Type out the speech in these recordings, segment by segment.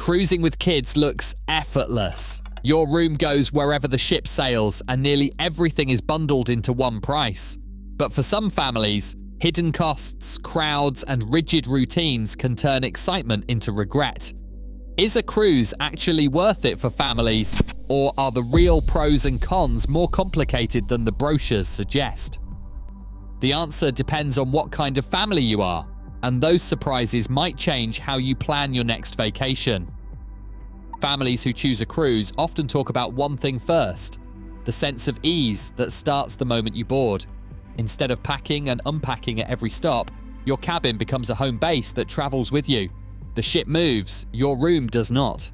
Cruising with kids looks effortless. Your room goes wherever the ship sails, and nearly everything is bundled into one price. But for some families, hidden costs, crowds, and rigid routines can turn excitement into regret. Is a cruise actually worth it for families, or are the real pros and cons more complicated than the brochures suggest? The answer depends on what kind of family you are, and those surprises might change how you plan your next vacation. Families who choose a cruise often talk about one thing first: the sense of ease that starts the moment you board. Instead of packing and unpacking at every stop, your cabin becomes a home base that travels with you. The ship moves, your room does not.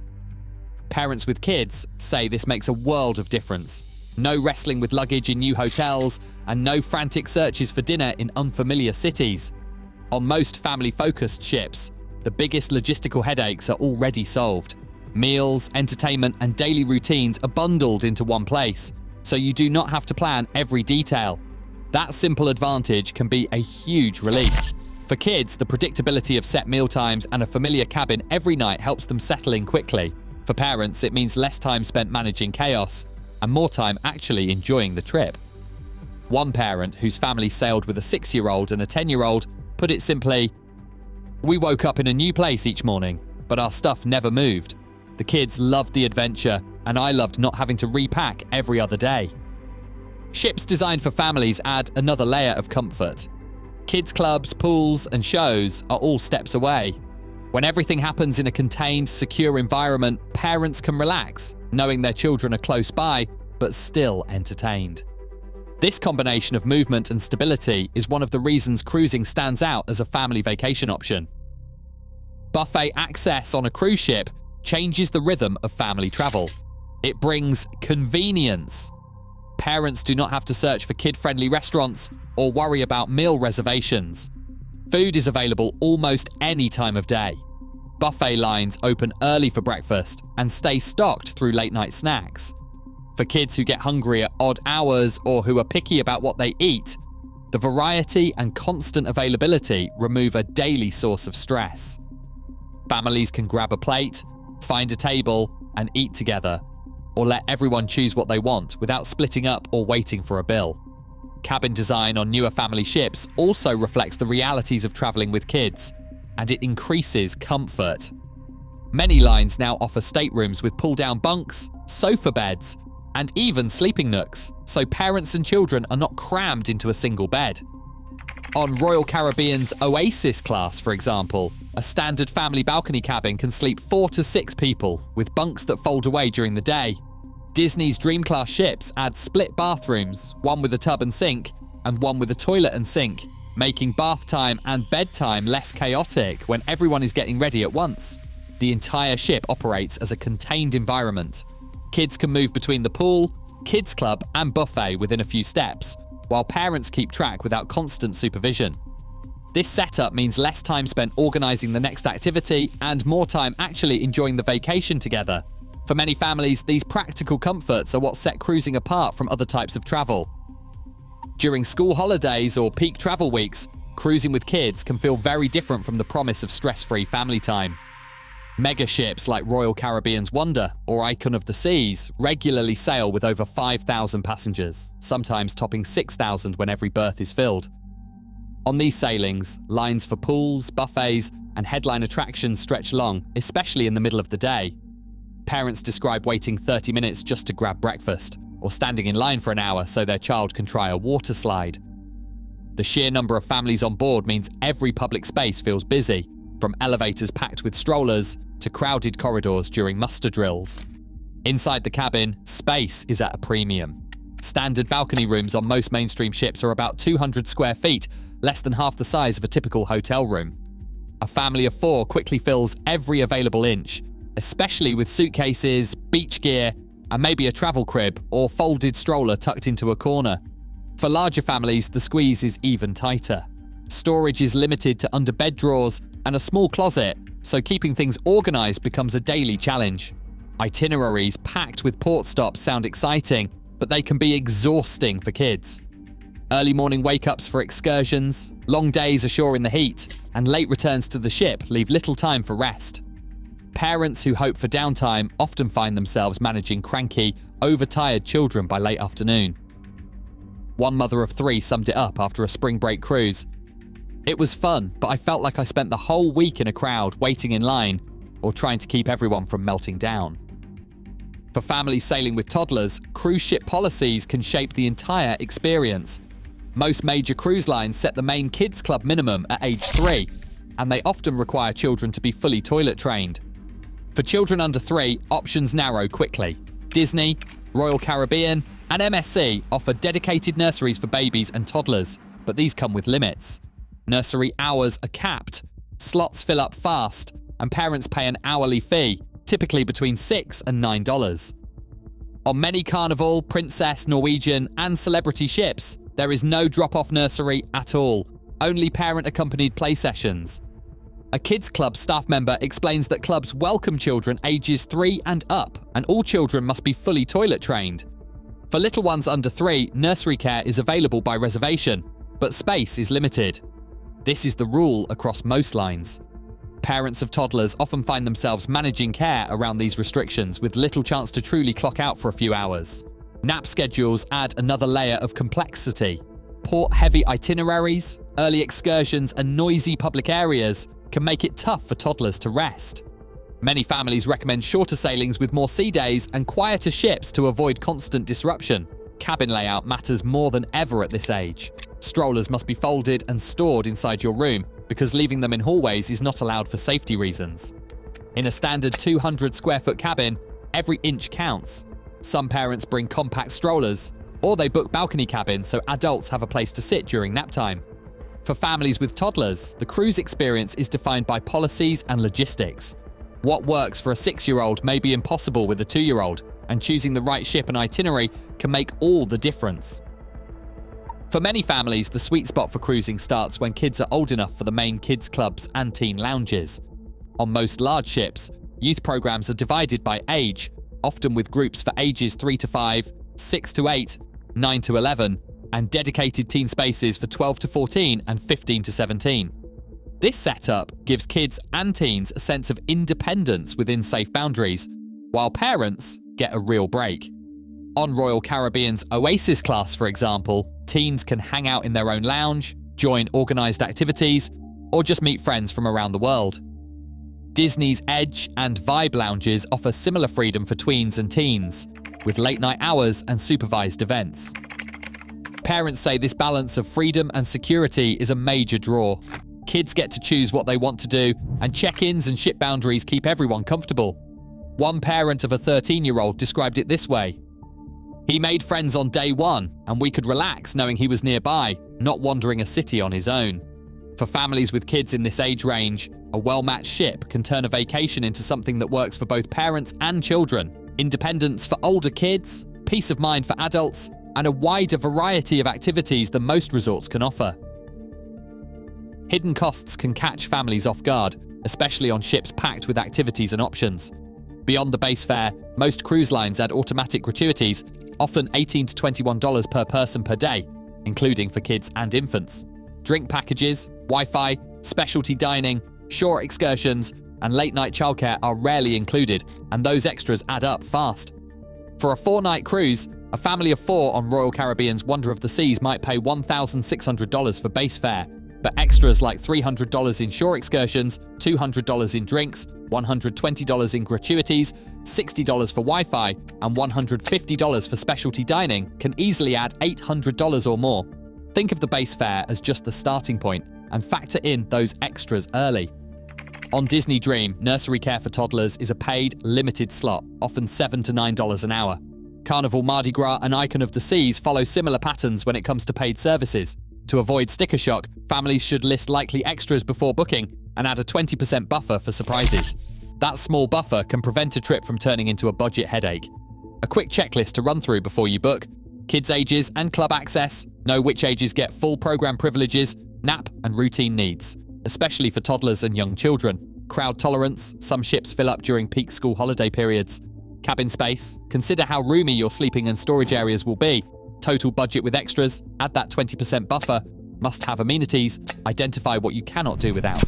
Parents with kids say this makes a world of difference. No wrestling with luggage in new hotels, and no frantic searches for dinner in unfamiliar cities. On most family-focused ships, the biggest logistical headaches are already solved. Meals, entertainment, and daily routines are bundled into one place, so you do not have to plan every detail. That simple advantage can be a huge relief. For kids, the predictability of set mealtimes and a familiar cabin every night helps them settle in quickly. For parents, it means less time spent managing chaos and more time actually enjoying the trip. One parent, whose family sailed with a 6-year-old and a 10-year-old, put it simply, "We woke up in a new place each morning, but our stuff never moved. The kids loved the adventure, and I loved not having to repack every other day." Ships designed for families add another layer of comfort. Kids' clubs, pools, and shows are all steps away. When everything happens in a contained, secure environment, parents can relax, knowing their children are close by, but still entertained. This combination of movement and stability is one of the reasons cruising stands out as a family vacation option. Buffet access on a cruise ship changes the rhythm of family travel. It brings convenience. Parents do not have to search for kid-friendly restaurants or worry about meal reservations. Food is available almost any time of day. Buffet lines open early for breakfast and stay stocked through late-night snacks. For kids who get hungry at odd hours or who are picky about what they eat, the variety and constant availability remove a daily source of stress. Families can grab a plate, find a table, and eat together, or let everyone choose what they want without splitting up or waiting for a bill. Cabin design on newer family ships also reflects the realities of traveling with kids, and it increases comfort. Many lines now offer staterooms with pull-down bunks, sofa beds, and even sleeping nooks, so parents and children are not crammed into a single bed. On Royal Caribbean's Oasis class, for example, a standard family balcony cabin can sleep 4 to 6 people, with bunks that fold away during the day. Disney's Dream Class ships add split bathrooms, one with a tub and sink, and one with a toilet and sink, making bath time and bedtime less chaotic when everyone is getting ready at once. The entire ship operates as a contained environment. Kids can move between the pool, kids club, and buffet within a few steps, while parents keep track without constant supervision. This setup means less time spent organizing the next activity and more time actually enjoying the vacation together. For many families, these practical comforts are what set cruising apart from other types of travel. During school holidays or peak travel weeks, cruising with kids can feel very different from the promise of stress-free family time. Mega ships like Royal Caribbean's Wonder or Icon of the Seas regularly sail with over 5,000 passengers, sometimes topping 6,000 when every berth is filled. On these sailings, lines for pools, buffets, and headline attractions stretch long, especially in the middle of the day. Parents describe waiting 30 minutes just to grab breakfast, or standing in line for an hour so their child can try a water slide. The sheer number of families on board means every public space feels busy, from elevators packed with strollers to crowded corridors during muster drills. Inside the cabin, space is at a premium. Standard balcony rooms on most mainstream ships are about 200 square feet, less than half the size of a typical hotel room. A family of 4 quickly fills every available inch, especially with suitcases, beach gear, and maybe a travel crib or folded stroller tucked into a corner. For larger families, the squeeze is even tighter. Storage is limited to under bed drawers and a small closet, so keeping things organized becomes a daily challenge. Itineraries packed with port stops sound exciting, but they can be exhausting for kids. Early morning wake-ups for excursions, long days ashore in the heat, and late returns to the ship leave little time for rest. Parents who hope for downtime often find themselves managing cranky, overtired children by late afternoon. One mother of 3 summed it up after a spring break cruise. "It was fun, but I felt like I spent the whole week in a crowd waiting in line or trying to keep everyone from melting down." For families sailing with toddlers, cruise ship policies can shape the entire experience. Most major cruise lines set the main kids club minimum at age 3, and they often require children to be fully toilet trained. For children under 3, options narrow quickly. Disney, Royal Caribbean, and MSC offer dedicated nurseries for babies and toddlers, but these come with limits. Nursery hours are capped, slots fill up fast, and parents pay an hourly fee, typically between $6 and $9. On many Carnival, Princess, Norwegian, and Celebrity ships, there is no drop-off nursery at all, only parent-accompanied play sessions. A kids club staff member explains that clubs welcome children ages 3 and up, and all children must be fully toilet trained. For little ones under 3, nursery care is available by reservation, but space is limited. This is the rule across most lines. Parents of toddlers often find themselves managing care around these restrictions with little chance to truly clock out for a few hours. Nap schedules add another layer of complexity. Port-heavy itineraries, early excursions, and noisy public areas can make it tough for toddlers to rest. Many families recommend shorter sailings with more sea days and quieter ships to avoid constant disruption. Cabin layout matters more than ever at this age. Strollers must be folded and stored inside your room because leaving them in hallways is not allowed for safety reasons. In a standard 200 square foot cabin, every inch counts. Some parents bring compact strollers, or they book balcony cabins so adults have a place to sit during nap time. For families with toddlers, the cruise experience is defined by policies and logistics. What works for a 6-year-old may be impossible with a 2-year-old, and choosing the right ship and itinerary can make all the difference. For many families, the sweet spot for cruising starts when kids are old enough for the main kids clubs and teen lounges. On most large ships, youth programs are divided by age, often with groups for ages 3 to 5, 6 to 8, 9 to 11, and dedicated teen spaces for 12 to 14 and 15 to 17. This setup gives kids and teens a sense of independence within safe boundaries, while parents get a real break. On Royal Caribbean's Oasis class, for example, teens can hang out in their own lounge, join organised activities, or just meet friends from around the world. Disney's Edge and Vibe lounges offer similar freedom for tweens and teens, with late-night hours and supervised events. Parents say this balance of freedom and security is a major draw. Kids get to choose what they want to do, and check-ins and ship boundaries keep everyone comfortable. One parent of a 13-year-old described it this way: "He made friends on day 1, and we could relax knowing he was nearby, not wandering a city on his own." For families with kids in this age range, a well-matched ship can turn a vacation into something that works for both parents and children. Independence for older kids, peace of mind for adults, and a wider variety of activities than most resorts can offer. Hidden costs can catch families off guard, especially on ships packed with activities and options. Beyond the base fare, most cruise lines add automatic gratuities, often $18 to $21 per person per day, including for kids and infants. Drink packages, Wi-Fi, specialty dining, shore excursions, and late-night childcare are rarely included, and those extras add up fast. For a 4-night cruise, a family of 4 on Royal Caribbean's Wonder of the Seas might pay $1,600 for base fare, but extras like $300 in shore excursions, $200 in drinks, $120 in gratuities, $60 for Wi-Fi, and $150 for specialty dining can easily add $800 or more. Think of the base fare as just the starting point, and factor in those extras early. On Disney Dream, nursery care for toddlers is a paid, limited slot, often $7 to $9 an hour. Carnival, Mardi Gras, and Icon of the Seas follow similar patterns when it comes to paid services. To avoid sticker shock, families should list likely extras before booking and add a 20% buffer for surprises. That small buffer can prevent a trip from turning into a budget headache. A quick checklist to run through before you book: kids' ages and club access, know which ages get full program privileges, nap and routine needs, especially for toddlers and young children. Crowd tolerance, some ships fill up during peak school holiday periods. Cabin space, consider how roomy your sleeping and storage areas will be. Total budget with extras, add that 20% buffer. Must have amenities, identify what you cannot do without.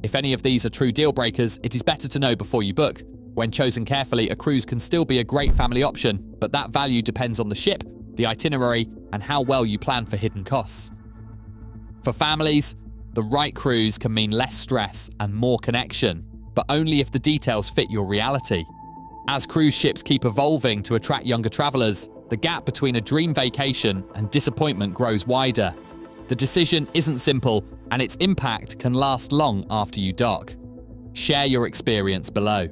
If any of these are true deal breakers, it is better to know before you book. When chosen carefully, a cruise can still be a great family option, but that value depends on the ship, the itinerary, and how well you plan for hidden costs. For families, the right cruise can mean less stress and more connection, but only if the details fit your reality. As cruise ships keep evolving to attract younger travelers, the gap between a dream vacation and disappointment grows wider. The decision isn't simple, and its impact can last long after you dock. Share your experience below.